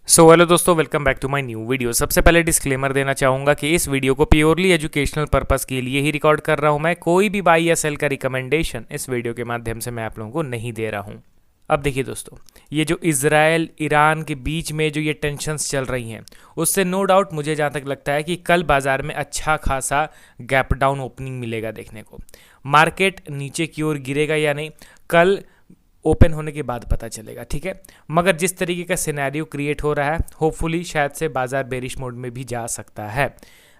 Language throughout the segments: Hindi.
हेलो दोस्तों, welcome back to my new video. सबसे पहले डिस्क्लेमर देना चाहूँगा कि इस वीडियो को प्योरली एजुकेशनल पर्पस के लिए ही रिकॉर्ड कर रहा हूँ। मैं कोई भी बाई या सेल का रिकमेंडेशन इस वीडियो के माध्यम से मैं आप लोगों को नहीं दे रहा हूँ। अब देखिए दोस्तों, ये जो इजराइल ईरान के बीच में जो ये टेंशन्स चल रही हैं, उससे नो डाउट मुझे जहाँ तक लगता है कि कल बाज़ार में अच्छा खासा गैप डाउन ओपनिंग मिलेगा देखने को। मार्केट नीचे की ओर गिरेगा या नहीं, कल ओपन होने के बाद पता चलेगा, ठीक है। मगर जिस तरीके का सिनेरियो क्रिएट हो रहा है, होपफुली शायद से बाजार बेरिश मोड में भी जा सकता है।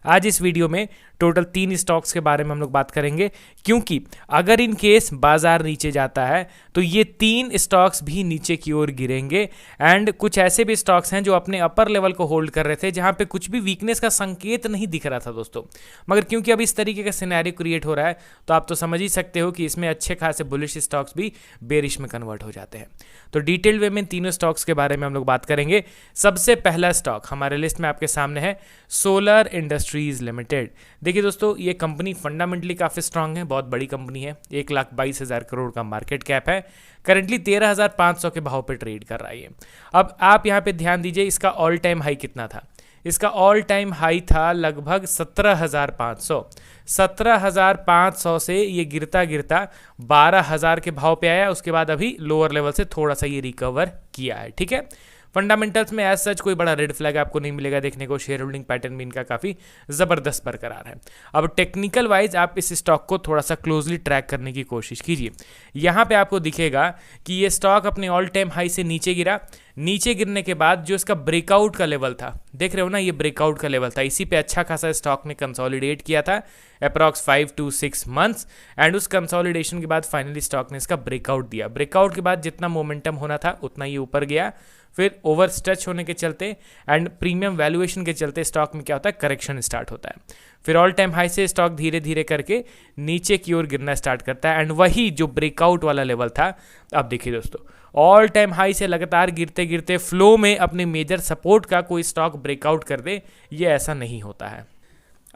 आज इस वीडियो में टोटल 3 स्टॉक्स के बारे में हम लोग बात करेंगे, क्योंकि अगर इन केस बाजार नीचे जाता है तो ये 3 स्टॉक्स भी नीचे की ओर गिरेंगे। एंड कुछ ऐसे भी स्टॉक्स हैं जो अपने अपर लेवल को होल्ड कर रहे थे, जहां पे कुछ भी वीकनेस का संकेत नहीं दिख रहा था दोस्तों। मगर क्योंकि अब इस तरीके का सिनेरियो क्रिएट हो रहा है, तो आप तो समझ ही सकते हो कि इसमें अच्छे खासे बुलिश स्टॉक्स भी बेरिश में कन्वर्ट हो जाते हैं। तो डिटेल्ड वे में तीनों स्टॉक्स के बारे में हम लोग बात करेंगे। सबसे पहला स्टॉक हमारे लिस्ट में आपके सामने है सोलर इंडस्ट्रीज लिमिटेड। देखिए दोस्तों, ये कंपनी फंडामेंटली काफ़ी स्ट्रांग है, बहुत बड़ी कंपनी है। 1,22,000 करोड़ का मार्केट कैप है। करंटली 13,500 के भाव पे ट्रेड कर रहा है ये। अब आप यहाँ पे ध्यान दीजिए, इसका ऑल टाइम हाई कितना था। इसका ऑल टाइम हाई था लगभग 17,500। 17,500 से ये गिरता गिरता 12,000 के भाव पे आया। उसके बाद अभी लोअर लेवल से थोड़ा सा ये रिकवर किया है, ठीक है। फंडामेंटल्स में एज सच कोई बड़ा रेड फ्लैग आपको नहीं मिलेगा देखने को। शेयर होल्डिंग पैटर्न भी इनका काफ़ी ज़बरदस्त बरकरार है। अब टेक्निकल वाइज आप इस स्टॉक को थोड़ा सा क्लोजली ट्रैक करने की कोशिश कीजिए। यहाँ पे आपको दिखेगा कि ये स्टॉक अपने ऑल टाइम हाई से नीचे गिरा। नीचे गिरने के बाद जो इसका ब्रेकआउट का लेवल था, देख रहे हो ना, ये ब्रेकआउट का लेवल था। इसी पे अच्छा खासा स्टॉक ने कंसोलिडेट किया था अप्रॉक्स 5 to 6 मंथ्स। एंड उस कंसोलिडेशन के बाद फाइनली स्टॉक ने इसका ब्रेकआउट दिया। ब्रेकआउट के बाद जितना मोमेंटम होना था उतना ये ऊपर गया। फिर ओवर स्ट्रेच होने के चलते एंड प्रीमियम वैल्यूएशन के चलते स्टॉक में क्या होता है, करेक्शन स्टार्ट होता है। फिर ऑल टाइम हाई से स्टॉक धीरे धीरे करके नीचे की ओर गिरना स्टार्ट करता है। एंड वही जो ब्रेकआउट वाला लेवल था, अब देखिए दोस्तों, ऑल टाइम हाई से लगातार गिरते गिरते फ्लो में अपने मेजर सपोर्ट का कोई स्टॉक ब्रेकआउट कर दे, ये ऐसा नहीं होता है।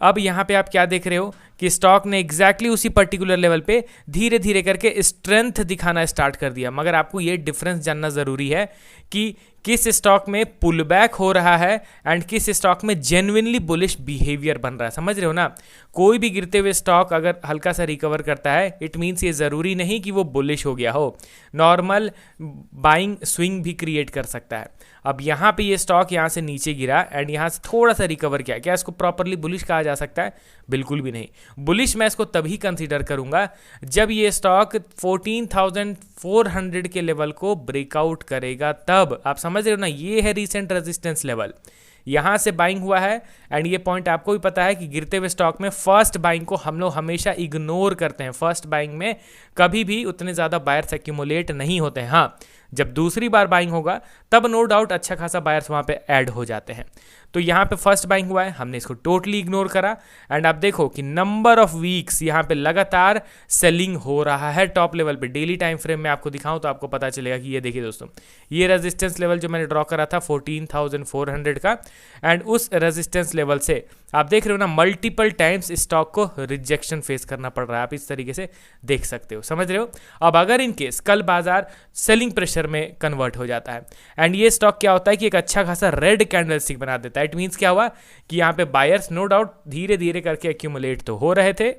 अब यहाँ पे आप क्या देख रहे हो कि स्टॉक ने एग्जैक्टली उसी पर्टिकुलर लेवल पे धीरे धीरे करके स्ट्रेंथ दिखाना स्टार्ट कर दिया। मगर आपको ये डिफरेंस जानना ज़रूरी है कि किस स्टॉक में पुल बैक हो रहा है एंड किस स्टॉक में जेन्युइनली बुलिश बिहेवियर बन रहा है। समझ रहे हो ना। कोई भी गिरते हुए स्टॉक अगर हल्का सा रिकवर करता है, इट मीन्स ये ज़रूरी नहीं कि वो बुलिश हो गया हो। नॉर्मल बाइंग स्विंग भी क्रिएट कर सकता है। अब यहाँ पे ये स्टॉक यहाँ से नीचे गिरा एंड यहाँ से थोड़ा सा रिकवर किया। क्या इसको प्रॉपरली बुलिश कहा जा सकता है? बिल्कुल भी नहीं। बुलिश मैं इसको तभी कंसीडर करूंगा जब ये स्टॉक 14,400 के लेवल को ब्रेकआउट करेगा, तब। आप समझ रहे हो ना, ये है रीसेंट रेजिस्टेंस लेवल। यहाँ से बाइंग हुआ है एंड ये पॉइंट आपको भी पता है कि गिरते हुए स्टॉक में फर्स्ट बाइंग को हम लोग हमेशा इग्नोर करते हैं। फर्स्ट बाइंग में कभी भी उतने ज़्यादा बायर्स एक्यूमुलेट नहीं होते हैं। हाँ, जब दूसरी बार बाइंग होगा तब नो डाउट अच्छा खासा बायर्स वहाँ पे ऐड हो जाते हैं। तो यहाँ पे फर्स्ट बाइंग हुआ है, हमने इसको टोटली इग्नोर करा। एंड आप देखो कि नंबर ऑफ वीक्स यहाँ पे लगातार सेलिंग हो रहा है टॉप लेवल पे। डेली टाइम फ्रेम में आपको दिखाऊं तो आपको पता चलेगा कि ये देखिए दोस्तों, ये रेजिस्टेंस लेवल जो मैंने ड्रॉ करा था 14,400 का, एंड उस रेजिस्टेंस लेवल से आप देख रहे हो ना, मल्टीपल टाइम्स स्टॉक को रिजेक्शन फेस करना पड़ रहा है। आप इस तरीके से देख सकते हो, समझ रहे हो। अब अगर इन केस कल बाजार सेलिंग प्रेशर में कन्वर्ट हो जाता है एंड ये स्टॉक क्या होता है कि एक अच्छा खासा रेड कैंडलस्टिक बना देता है, इट मीन्स क्या हुआ कि यहाँ पे बायर्स नो डाउट धीरे धीरे करके एक्यूमुलेट तो हो रहे थे,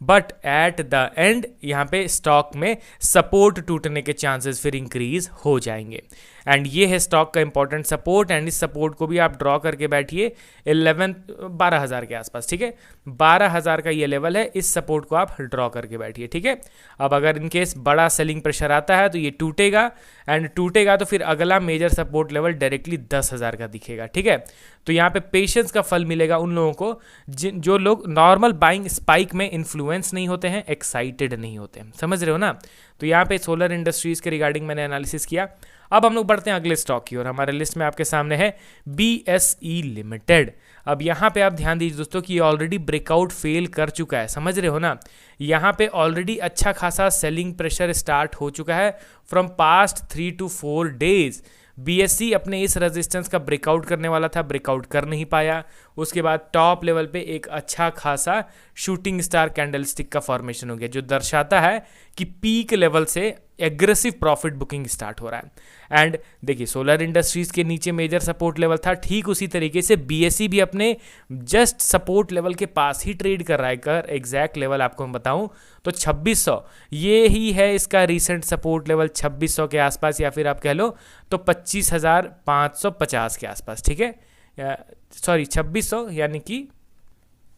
बट एट द एंड यहाँ पे स्टॉक में सपोर्ट टूटने के चांसेस फिर इंक्रीज हो जाएंगे। एंड ये है स्टॉक का इंपॉर्टेंट सपोर्ट। एंड इस सपोर्ट को भी आप ड्रॉ करके बैठिए 12,000 के आसपास, ठीक है। 12,000 का ये लेवल है, इस सपोर्ट को आप ड्रॉ करके बैठिए, ठीक है। अब अगर इन केस बड़ा सेलिंग प्रेशर आता है तो ये टूटेगा, एंड टूटेगा तो फिर अगला मेजर सपोर्ट लेवल डायरेक्टली 10,000 का दिखेगा, ठीक है। तो यहाँ पे पेशेंस का फल मिलेगा उन लोगों को जो लोग नॉर्मल बाइंग स्पाइक में इन्फ्लुएंस नहीं होते हैं, एक्साइटेड नहीं होते हैं। समझ रहे हो ना। तो यहाँ पे सोलर इंडस्ट्रीज के रिगार्डिंग मैंने एनालिसिस किया। अब हम लोग बढ़ते हैं अगले स्टॉक की और हमारे लिस्ट में आपके सामने है BSE लिमिटेड। अब यहाँ पे आप ध्यान दीजिए दोस्तों कि ये ऑलरेडी ब्रेकआउट फेल कर चुका है। समझ रहे हो ना। यहाँ पे ऑलरेडी अच्छा खासा सेलिंग प्रेशर स्टार्ट हो चुका है from past 3 to 4 days. BSE अपने इस रेजिस्टेंस का ब्रेकआउट करने वाला था, ब्रेकआउट कर नहीं पाया। उसके बाद टॉप लेवल पे एक अच्छा खासा शूटिंग स्टार कैंडलस्टिक का फॉर्मेशन हो गया, जो दर्शाता है कि पीक लेवल से एग्रेसिव प्रॉफिट बुकिंग स्टार्ट हो रहा है। एंड देखिए सोलर इंडस्ट्रीज के नीचे मेजर सपोर्ट लेवल था, ठीक उसी तरीके से बीएसई भी अपने जस्ट सपोर्ट लेवल के पास ही ट्रेड कर रहा है। कर एग्जैक्ट लेवल आपको मैं बताऊं तो 2600 ये ही है इसका रीसेंट सपोर्ट लेवल, 2600 के आसपास, या फिर आप कह लो तो 25,550 के आसपास, ठीक है, सॉरी 2600, यानी कि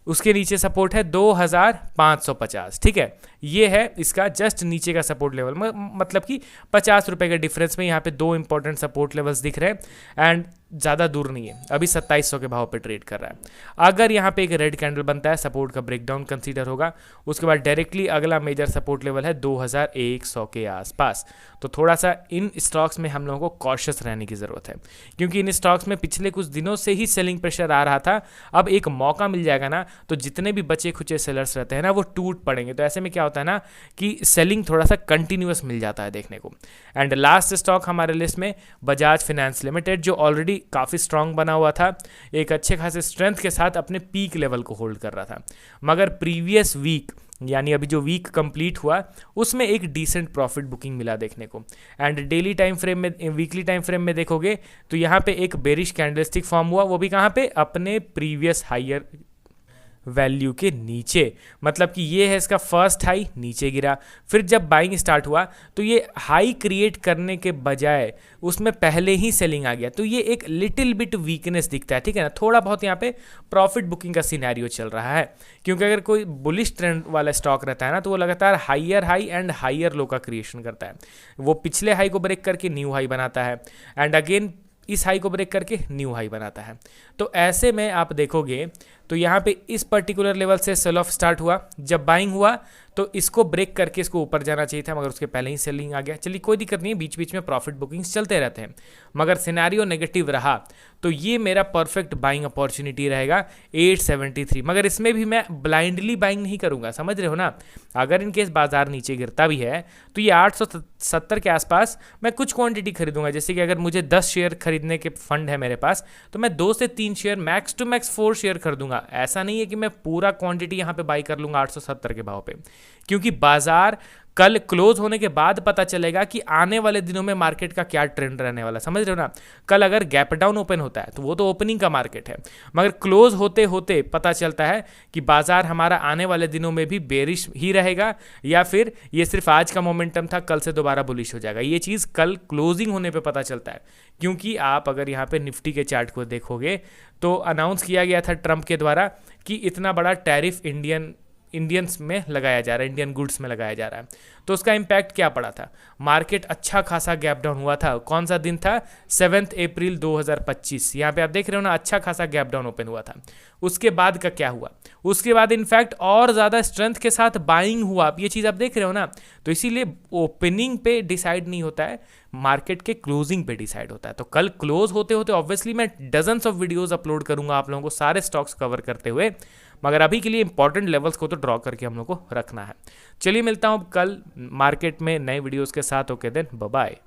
उसके नीचे सपोर्ट है 2550, ठीक है। ये है इसका जस्ट नीचे का सपोर्ट लेवल, मतलब कि 50 रुपए के डिफरेंस में यहाँ पे दो इंपॉर्टेंट सपोर्ट लेवल्स दिख रहे हैं एंड ज़्यादा दूर नहीं है, अभी 2700 के भाव पे ट्रेड कर रहा है। अगर यहाँ पे एक रेड कैंडल बनता है, सपोर्ट का ब्रेकडाउन कंसीडर होगा, उसके बाद डायरेक्टली अगला मेजर सपोर्ट लेवल है 2100 के आसपास। तो थोड़ा सा इन स्टॉक्स में हम लोगों को कॉशियस रहने की ज़रूरत है, क्योंकि इन स्टॉक्स में पिछले कुछ दिनों से ही सेलिंग प्रेशर आ रहा था। अब एक मौका मिल जाएगा ना, तो जितने भी बचे खुचे सेलर्स रहते हैं ना वो टूट पड़ेंगे। तो ऐसे में क्या होता है ना कि सेलिंग थोड़ा सा कंटिन्यूअस मिल जाता है देखने को। एंड लास्ट स्टॉक हमारे लिस्ट में बजाज फाइनेंस लिमिटेड, जो ऑलरेडी काफ़ी स्ट्रांग बना हुआ था, एक अच्छे खासे स्ट्रेंथ के साथ अपने पीक लेवल को होल्ड कर रहा था, मगर प्रीवियस वीक यानी अभी जो वीक कंप्लीट हुआ उसमें एक डिसेंट प्रॉफिट बुकिंग मिला देखने को। एंड डेली टाइम फ्रेम में, वीकली टाइम फ्रेम में देखोगे तो यहाँ पे एक बेरिश कैंडलस्टिक फॉर्म हुआ, वो भी कहाँ पे, अपने प्रीवियस हायर वैल्यू के नीचे। मतलब कि ये है इसका फर्स्ट हाई, नीचे गिरा, फिर जब बाइंग स्टार्ट हुआ तो ये हाई क्रिएट करने के बजाय उसमें पहले ही सेलिंग आ गया। तो ये एक लिटिल बिट वीकनेस दिखता है, ठीक है ना, थोड़ा बहुत यहाँ पे प्रॉफिट बुकिंग का सिनेरियो चल रहा है। क्योंकि अगर कोई बुलिश ट्रेंड वाला स्टॉक रहता है ना, तो वो लगातार हाइयर हाई एंड हाइयर लो का क्रिएशन करता है। वो पिछले हाई को ब्रेक करके न्यू हाई बनाता है एंड अगेन इस हाई को ब्रेक करके न्यू हाई बनाता है। तो ऐसे में आप देखोगे तो यहाँ पे इस पर्टिकुलर लेवल से सेल ऑफ स्टार्ट हुआ, जब बाइंग हुआ तो इसको ब्रेक करके इसको ऊपर जाना चाहिए था, मगर उसके पहले ही सेलिंग आ गया। चलिए कोई दिक्कत नहीं है, बीच बीच में प्रॉफिट बुकिंग्स चलते रहते हैं, मगर सिनेरियो नेगेटिव रहा तो ये मेरा परफेक्ट बाइंग अपॉर्चुनिटी रहेगा 873। मगर इसमें भी मैं ब्लाइंडली बाइंग नहीं करूंगा, समझ रहे हो ना। अगर इनकेस बाजार नीचे गिरता भी है तो ये 870 के आसपास मैं कुछ क्वांटिटी खरीदूंगा। जैसे कि अगर मुझे 10 शेयर खरीदने के फंड है मेरे पास, तो मैं 2 से 3 share, max to max 4 share खरीदूंगा। ऐसा नहीं है कि मैं पूरा क्वांटिटी यहाँ पे बाई कर लूंगा 870 के भाव पे, क्योंकि बाजार कल क्लोज होने के बाद पता चलेगा कि आने वाले दिनों में मार्केट का क्या ट्रेंड रहने वाला, समझ रहे हो ना। कल अगर गैप डाउन ओपन होता है तो वो तो ओपनिंग का मार्केट है, मगर क्लोज होते होते पता चलता है कि बाजार हमारा आने वाले दिनों में भी बेरिश ही रहेगा, या फिर ये सिर्फ आज का मोमेंटम था, कल से दोबारा बुलिश हो जाएगा। ये चीज़ कल क्लोजिंग होने पर पता चलता है। क्योंकि आप अगर यहाँ पे निफ्टी के चार्ट को देखोगे तो अनाउंस किया गया था ट्रंप के द्वारा कि इतना बड़ा टैरिफ इंडियंस में लगाया जा रहा है, इंडियन गुड्स में लगाया जा रहा है। तो उसका इम्पैक्ट क्या पड़ा था, मार्केट अच्छा खासा गैप डाउन हुआ था। कौन सा दिन था, 7 अप्रैल 2025। यहाँ पे आप देख रहे हो ना, अच्छा खासा गैप डाउन ओपन हुआ था। उसके बाद का क्या हुआ, उसके बाद इनफैक्ट और ज़्यादा स्ट्रेंथ के साथ बाइंग हुआ। आप ये चीज़ आप देख रहे हो ना, तो इसीलिए ओपनिंग पे डिसाइड नहीं होता है, मार्केट के क्लोजिंग पे डिसाइड होता है। तो कल क्लोज होते होते ऑब्वियसली मैं डजन्स ऑफ वीडियोस अपलोड करूंगा आप लोगों को, सारे स्टॉक्स कवर करते हुए, मगर अभी के लिए इंपॉर्टेंट लेवल्स को तो ड्रॉ करके हम लोग को रखना है। चलिए मिलता हूँ कल मार्केट में नए वीडियोस के साथ। Okay then, bye bye.